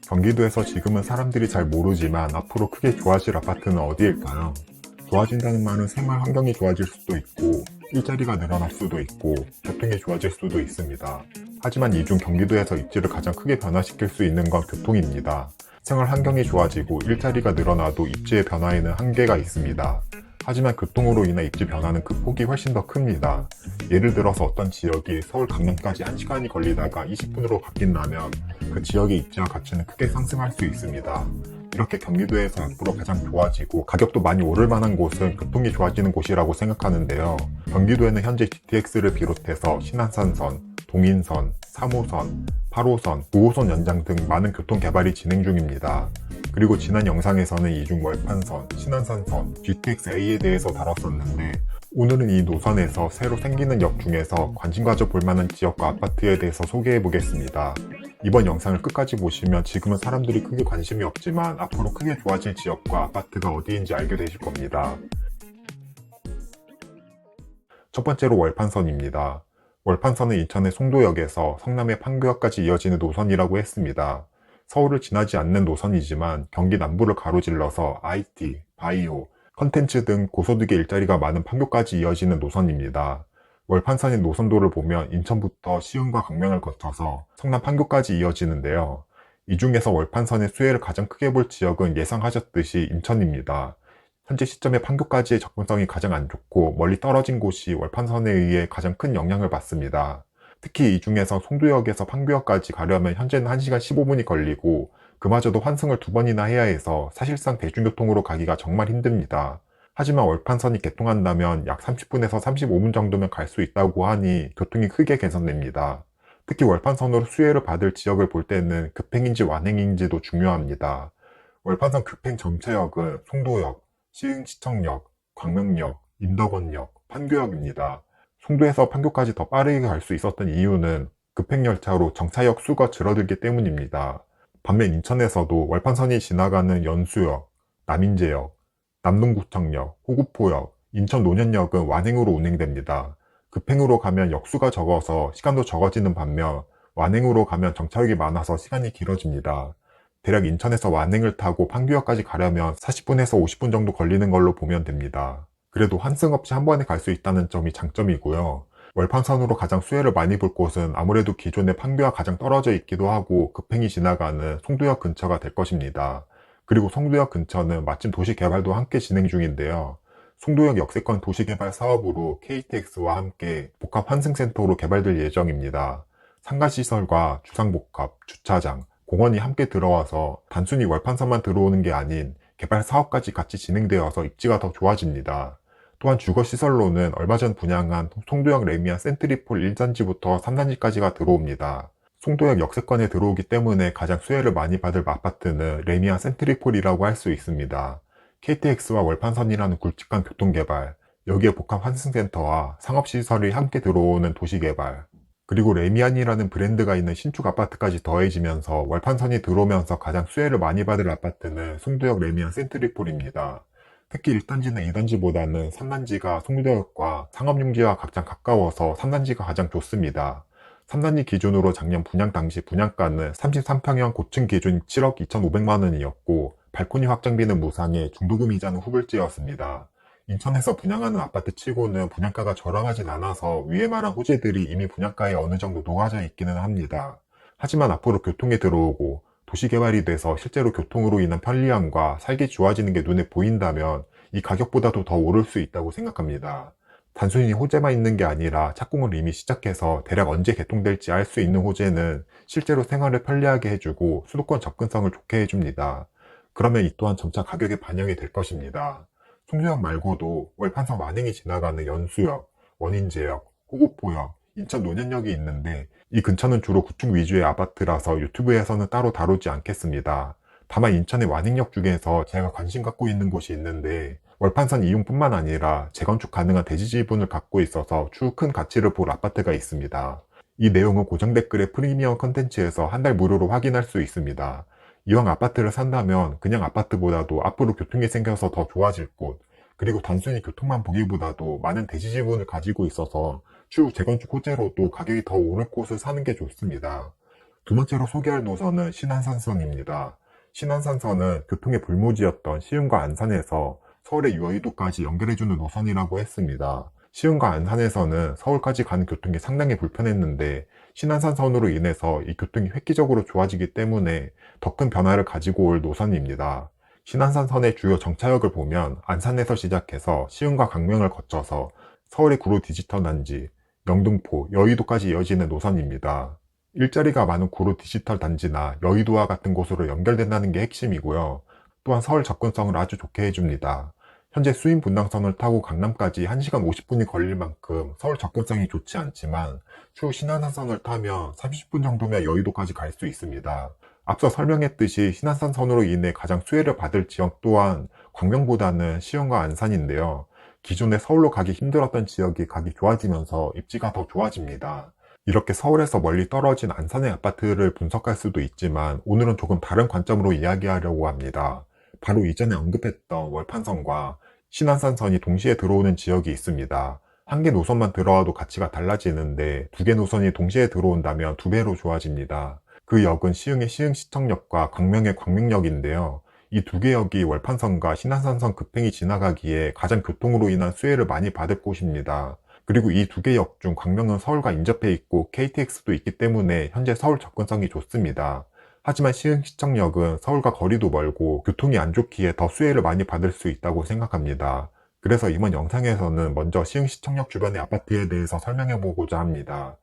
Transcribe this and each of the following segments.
경기도에서 지금은 사람들이 잘 모르지만 앞으로 크게 좋아질 아파트는 어디일까요? 좋아진다는 말은 생활 환경이 좋아질 수도 있고, 일자리가 늘어날 수도 있고, 교통이 좋아질 수도 있습니다. 하지만 이 중 경기도에서 입지를 가장 크게 변화시킬 수 있는 건 교통입니다. 생활 환경이 좋아지고 일자리가 늘어나도 입지의 변화에는 한계가 있습니다. 하지만 교통으로 인한 입지 변화는 그 폭이 훨씬 더 큽니다. 예를 들어서 어떤 지역이 서울 강남까지 1시간이 걸리다가 20분으로 바뀐다면 그 지역의 입지와 가치는 크게 상승할 수 있습니다. 이렇게 경기도에서 앞으로 가장 좋아지고 가격도 많이 오를 만한 곳은 교통이 좋아지는 곳이라고 생각하는데요. 경기도에는 현재 GTX를 비롯해서 신안산선, 동인선, 3호선, 8호선, 9호선 연장 등 많은 교통 개발이 진행 중입니다. 그리고 지난 영상에서는 이중 월판선, 신안산선, GTX-A에 대해서 다뤘었는데 오늘은 이 노선에서 새로 생기는 역 중에서 관심 가져 볼 만한 지역과 아파트에 대해서 소개해 보겠습니다. 이번 영상을 끝까지 보시면 지금은 사람들이 크게 관심이 없지만 앞으로 크게 좋아질 지역과 아파트가 어디인지 알게 되실 겁니다. 첫 번째로 월판선입니다. 월판선은 인천의 송도역에서 성남의 판교역까지 이어지는 노선이라고 했습니다. 서울을 지나지 않는 노선이지만 경기 남부를 가로질러서 IT, 바이오, 컨텐츠 등 고소득의 일자리가 많은 판교까지 이어지는 노선입니다. 월판선의 노선도를 보면 인천부터 시흥과 강명을 거쳐서 성남 판교까지 이어지는데요. 이 중에서 월판선의 수혜를 가장 크게 볼 지역은 예상하셨듯이 인천입니다. 현재 시점에 판교까지의 접근성이 가장 안 좋고 멀리 떨어진 곳이 월판선에 의해 가장 큰 영향을 받습니다. 특히 이 중에서 송도역에서 판교역까지 가려면 현재는 1시간 15분이 걸리고 그마저도 환승을 2번이나 해야 해서 사실상 대중교통으로 가기가 정말 힘듭니다. 하지만 월판선이 개통한다면 약 30분에서 35분 정도면 갈 수 있다고 하니 교통이 크게 개선됩니다. 특히 월판선으로 수혜를 받을 지역을 볼 때는 급행인지 완행인지도 중요합니다. 월판선 급행 전체역은 송도역, 시흥시청역, 광명역, 인덕원역, 판교역입니다. 송도에서 판교까지 더 빠르게 갈 수 있었던 이유는 급행열차로 정차역 수가 줄어들기 때문입니다. 반면 인천에서도 월판선이 지나가는 연수역, 남인제역, 남동구청역, 호구포역, 인천노년역은 완행으로 운행됩니다. 급행으로 가면 역수가 적어서 시간도 적어지는 반면 완행으로 가면 정차역이 많아서 시간이 길어집니다. 대략 인천에서 완행을 타고 판교역까지 가려면 40분에서 50분 정도 걸리는 걸로 보면 됩니다. 그래도 환승 없이 한 번에 갈 수 있다는 점이 장점이고요. 월판선으로 가장 수혜를 많이 볼 곳은 아무래도 기존의 판교와 가장 떨어져 있기도 하고 급행이 지나가는 송도역 근처가 될 것입니다. 그리고 송도역 근처는 마침 도시개발도 함께 진행 중인데요. 송도역 역세권 도시개발 사업으로 KTX와 함께 복합 환승센터로 개발될 예정입니다. 상가시설과 주상복합, 주차장, 공원이 함께 들어와서 단순히 월판선만 들어오는 게 아닌 개발 사업까지 같이 진행되어서 입지가 더 좋아집니다. 또한 주거시설로는 얼마 전 분양한 송도역 레미안 센트리폴 1단지부터 3단지까지가 들어옵니다. 송도역 역세권에 들어오기 때문에 가장 수혜를 많이 받을 아파트는 레미안 센트리폴이라고 할 수 있습니다. KTX와 월판선이라는 굵직한 교통개발, 여기에 복합 환승센터와 상업시설이 함께 들어오는 도시개발, 그리고 레미안이라는 브랜드가 있는 신축 아파트까지 더해지면서 월판선이 들어오면서 가장 수혜를 많이 받을 아파트는 송도역 레미안 센트리폴입니다. 특히 1단지는 2단지보다는 3단지가 송도역과 상업용지와 가장 가까워서 3단지가 가장 좋습니다. 3단지 기준으로 작년 분양 당시 분양가는 33평형 고층 기준 7억 2,500만원이었고 발코니 확장비는 무상에 중도금 이자는 후불제였습니다. 인천에서 분양하는 아파트 치고는 분양가가 저렴하진 않아서 위에 말한 호재들이 이미 분양가에 어느 정도 녹아져 있기는 합니다. 하지만 앞으로 교통에 들어오고 도시개발이 돼서 실제로 교통으로 인한 편리함과 살기 좋아지는 게 눈에 보인다면 이 가격보다도 더 오를 수 있다고 생각합니다. 단순히 호재만 있는 게 아니라 착공을 이미 시작해서 대략 언제 개통될지 알 수 있는 호재는 실제로 생활을 편리하게 해주고 수도권 접근성을 좋게 해줍니다. 그러면 이 또한 점차 가격에 반영이 될 것입니다. 송도역 말고도 월판선 완행이 지나가는 연수역, 원인제역, 호구포역, 인천 노년역이 있는데 이 근처는 주로 구축 위주의 아파트라서 유튜브에서는 따로 다루지 않겠습니다. 다만 인천의 완행역 중에서 제가 관심 갖고 있는 곳이 있는데 월판선 이용뿐만 아니라 재건축 가능한 대지 지분을 갖고 있어서 추후 큰 가치를 볼 아파트가 있습니다. 이 내용은 고정 댓글의 프리미엄 컨텐츠에서 한 달 무료로 확인할 수 있습니다. 이왕 아파트를 산다면 그냥 아파트보다도 앞으로 교통이 생겨서 더 좋아질 곳, 그리고 단순히 교통만 보기보다도 많은 대지 지분을 가지고 있어서 추후 재건축 호재로도 가격이 더 오를 곳을 사는 게 좋습니다. 두 번째로 소개할 노선은 신안산선입니다. 신안산선은 교통의 불모지였던 시흥과 안산에서 서울의 여의도까지 연결해주는 노선이라고 했습니다. 시흥과 안산에서는 서울까지 가는 교통이 상당히 불편했는데 신안산선으로 인해서 이 교통이 획기적으로 좋아지기 때문에 더 큰 변화를 가지고 올 노선입니다. 신안산선의 주요 정차역을 보면 안산에서 시작해서 시흥과 강명을 거쳐서 서울의 구로 디지털 단지, 영등포, 여의도까지 이어지는 노선입니다. 일자리가 많은 구로 디지털 단지나 여의도와 같은 곳으로 연결된다는 게 핵심이고요. 또한 서울 접근성을 아주 좋게 해줍니다. 현재 수인 분당선을 타고 강남까지 1시간 50분이 걸릴 만큼 서울 접근성이 좋지 않지만 추후 신안산선을 타면 30분 정도면 여의도까지 갈 수 있습니다. 앞서 설명했듯이 신안산선으로 인해 가장 수혜를 받을 지역 또한 광명보다는 시흥과 안산인데요. 기존에 서울로 가기 힘들었던 지역이 가기 좋아지면서 입지가 더 좋아집니다. 이렇게 서울에서 멀리 떨어진 안산의 아파트를 분석할 수도 있지만 오늘은 조금 다른 관점으로 이야기하려고 합니다. 바로 이전에 언급했던 월판선과 신안산선이 동시에 들어오는 지역이 있습니다. 한 개 노선만 들어와도 가치가 달라지는데 두 개 노선이 동시에 들어온다면 두 배로 좋아집니다. 그 역은 시흥의 시흥시청역과 광명의 광명역인데요. 이 두 개 역이 월판선과 신안산선 급행이 지나가기에 가장 교통으로 인한 수혜를 많이 받을 곳입니다. 그리고 이 두 개 역 중 광명은 서울과 인접해 있고 KTX도 있기 때문에 현재 서울 접근성이 좋습니다. 하지만 시흥시청역은 서울과 거리도 멀고 교통이 안 좋기에 더 수혜를 많이 받을 수 있다고 생각합니다. 그래서 이번 영상에서는 먼저 시흥시청역 주변의 아파트에 대해서 설명해 보고자 합니다.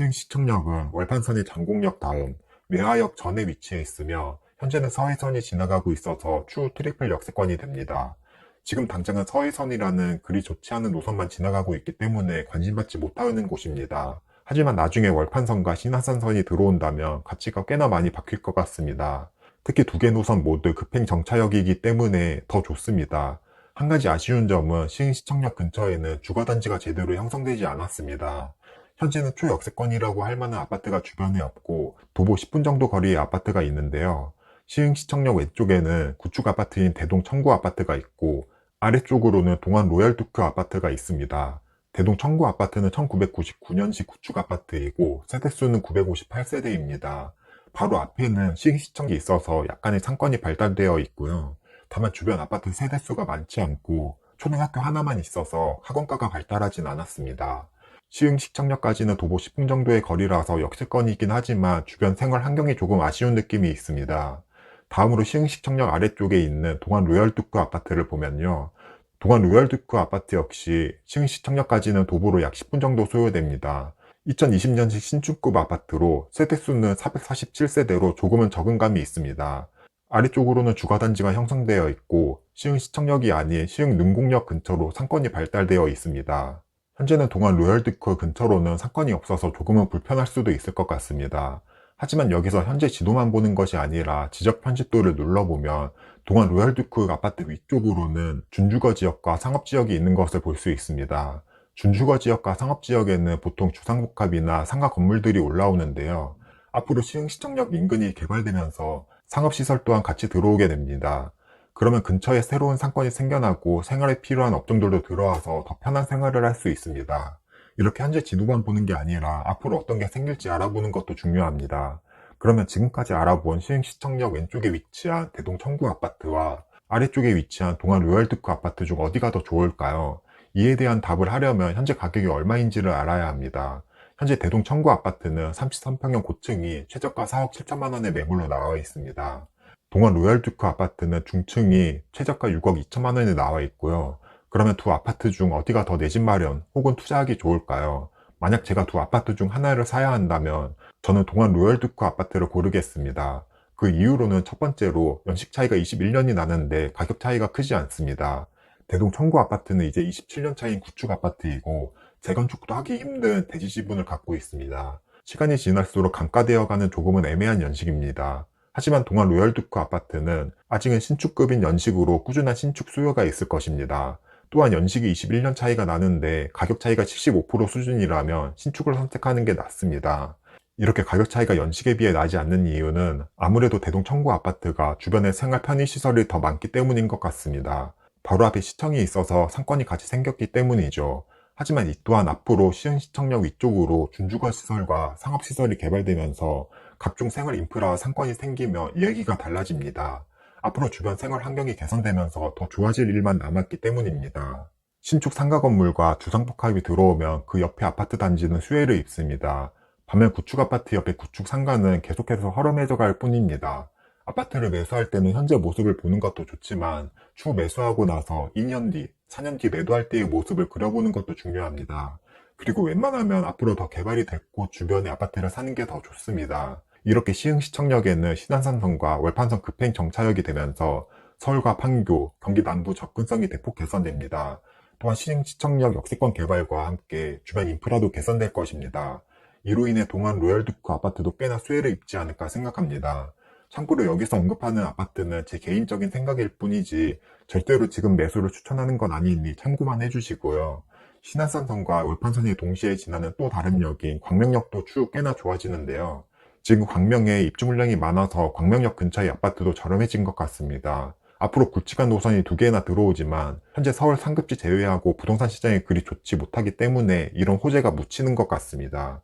시흥시청역은 월판선의 장곡역 다음 외화역 전에 위치해 있으며 현재는 서해선이 지나가고 있어서 추후 트리플 역세권이 됩니다. 지금 당장은 서해선이라는 그리 좋지 않은 노선만 지나가고 있기 때문에 관심받지 못하는 곳입니다. 하지만 나중에 월판선과 신안산선이 들어온다면 가치가 꽤나 많이 바뀔 것 같습니다. 특히 두 개 노선 모두 급행 정차역이기 때문에 더 좋습니다. 한 가지 아쉬운 점은 시흥시청역 근처에는 주거단지가 제대로 형성되지 않았습니다. 현재는 초역세권이라고 할 만한 아파트가 주변에 없고 도보 10분 정도 거리의 아파트가 있는데요. 시흥시청역 왼쪽에는 구축 아파트인 대동 청구 아파트가 있고 아래쪽으로는 동안 로얄두크 아파트가 있습니다. 대동 청구 아파트는 1999년식 구축 아파트이고 세대수는 958세대입니다. 바로 앞에는 시흥시청이 있어서 약간의 상권이 발달되어 있고요. 다만 주변 아파트 세대수가 많지 않고 초등학교 하나만 있어서 학원가가 발달하진 않았습니다. 시흥시청역까지는 도보 10분 정도의 거리라서 역세권이긴 하지만 주변 생활 환경이 조금 아쉬운 느낌이 있습니다. 다음으로 시흥시청역 아래쪽에 있는 동안 로얄두크 아파트를 보면요. 동안 로얄두크 아파트 역시 시흥시청역까지는 도보로 약 10분 정도 소요됩니다. 2020년식 신축급 아파트로 세대수는 447세대로 조금은 적은 감이 있습니다. 아래쪽으로는 주거단지가 형성되어 있고 시흥시청역이 아닌 시흥능곡역 근처로 상권이 발달되어 있습니다. 현재는 동안 로얄두크 근처로는 상권이 없어서 조금은 불편할 수도 있을 것 같습니다. 하지만 여기서 현재 지도만 보는 것이 아니라 지적 편집도를 눌러보면 동안 로얄두크 아파트 위쪽으로는 준주거 지역과 상업지역이 있는 것을 볼 수 있습니다. 준주거 지역과 상업지역에는 보통 주상복합이나 상가 건물들이 올라오는데요. 앞으로 시흥시청역 인근이 개발되면서 상업시설 또한 같이 들어오게 됩니다. 그러면 근처에 새로운 상권이 생겨나고 생활에 필요한 업종들도 들어와서 더 편한 생활을 할 수 있습니다. 이렇게 현재 지도만 보는 게 아니라 앞으로 어떤 게 생길지 알아보는 것도 중요합니다. 그러면 지금까지 알아본 시흥시청역 왼쪽에 위치한 대동 청구 아파트와 아래쪽에 위치한 동안 로얄두크 아파트 중 어디가 더 좋을까요? 이에 대한 답을 하려면 현재 가격이 얼마인지를 알아야 합니다. 현재 대동 청구 아파트는 33평형 고층이 최저가 4억 7천만 원의 매물로 나와 있습니다. 동안 로얄두크 아파트는 중층이 최저가 6억 2천만 원에 나와 있고요. 그러면 두 아파트 중 어디가 더 내 집 마련 혹은 투자하기 좋을까요? 만약 제가 두 아파트 중 하나를 사야 한다면 저는 동안 로얄두크 아파트를 고르겠습니다. 그 이유로는 첫 번째로 연식 차이가 21년이 나는데 가격 차이가 크지 않습니다. 대동 청구 아파트는 이제 27년 차인 구축 아파트이고 재건축도 하기 힘든 대지 지분을 갖고 있습니다. 시간이 지날수록 감가되어가는 조금은 애매한 연식입니다. 하지만 동안 로얄두크 아파트는 아직은 신축급인 연식으로 꾸준한 신축 수요가 있을 것입니다. 또한 연식이 21년 차이가 나는데 가격 차이가 75% 수준이라면 신축을 선택하는 게 낫습니다. 이렇게 가격 차이가 연식에 비해 나지 않는 이유는 아무래도 대동 청구 아파트가 주변에 생활 편의시설이 더 많기 때문인 것 같습니다. 바로 앞에 시청이 있어서 상권이 같이 생겼기 때문이죠. 하지만 이 또한 앞으로 시흥시청역 위쪽으로 준주거시설과 상업시설이 개발되면서 각종 생활 인프라와 상권이 생기면 이야기가 달라집니다. 앞으로 주변 생활 환경이 개선되면서 더 좋아질 일만 남았기 때문입니다. 신축 상가 건물과 주상복합이 들어오면 그 옆에 아파트 단지는 수혜를 입습니다. 반면 구축 아파트 옆에 구축 상가는 계속해서 허름해져 갈 뿐입니다. 아파트를 매수할 때는 현재 모습을 보는 것도 좋지만 추후 매수하고 나서 2년 뒤, 4년 뒤 매도할 때의 모습을 그려보는 것도 중요합니다. 그리고 웬만하면 앞으로 더 개발이 됐고 주변에 아파트를 사는 게 더 좋습니다. 이렇게 시흥시청역에는 신안산선과 월판선 급행 정차역이 되면서 서울과 판교, 경기 남부 접근성이 대폭 개선됩니다. 또한 시흥시청역 역세권 개발과 함께 주변 인프라도 개선될 것입니다. 이로 인해 동안 로얄두크 아파트도 꽤나 수혜를 입지 않을까 생각합니다. 참고로 여기서 언급하는 아파트는 제 개인적인 생각일 뿐이지 절대로 지금 매수를 추천하는 건 아니니 참고만 해주시고요. 신안산선과 월판선이 동시에 지나는 또 다른 역인 광명역도 추후 꽤나 좋아지는데요. 지금 광명에 입주 물량이 많아서 광명역 근처의 아파트도 저렴해진 것 같습니다. 앞으로 굵직한 노선이 두 개나 들어오지만 현재 서울 상급지 제외하고 부동산 시장이 그리 좋지 못하기 때문에 이런 호재가 묻히는 것 같습니다.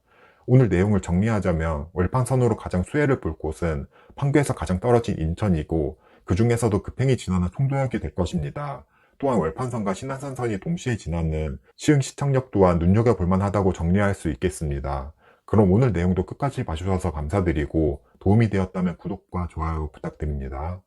오늘 내용을 정리하자면 월판선으로 가장 수혜를 볼 곳은 판교에서 가장 떨어진 인천이고 그 중에서도 급행이 지나는 송도역이 될 것입니다. 또한 월판선과 신안산선이 동시에 지나는 시흥시청역 또한 눈여겨볼 만하다고 정리할 수 있겠습니다. 그럼 오늘 내용도 끝까지 봐주셔서 감사드리고 도움이 되었다면 구독과 좋아요 부탁드립니다.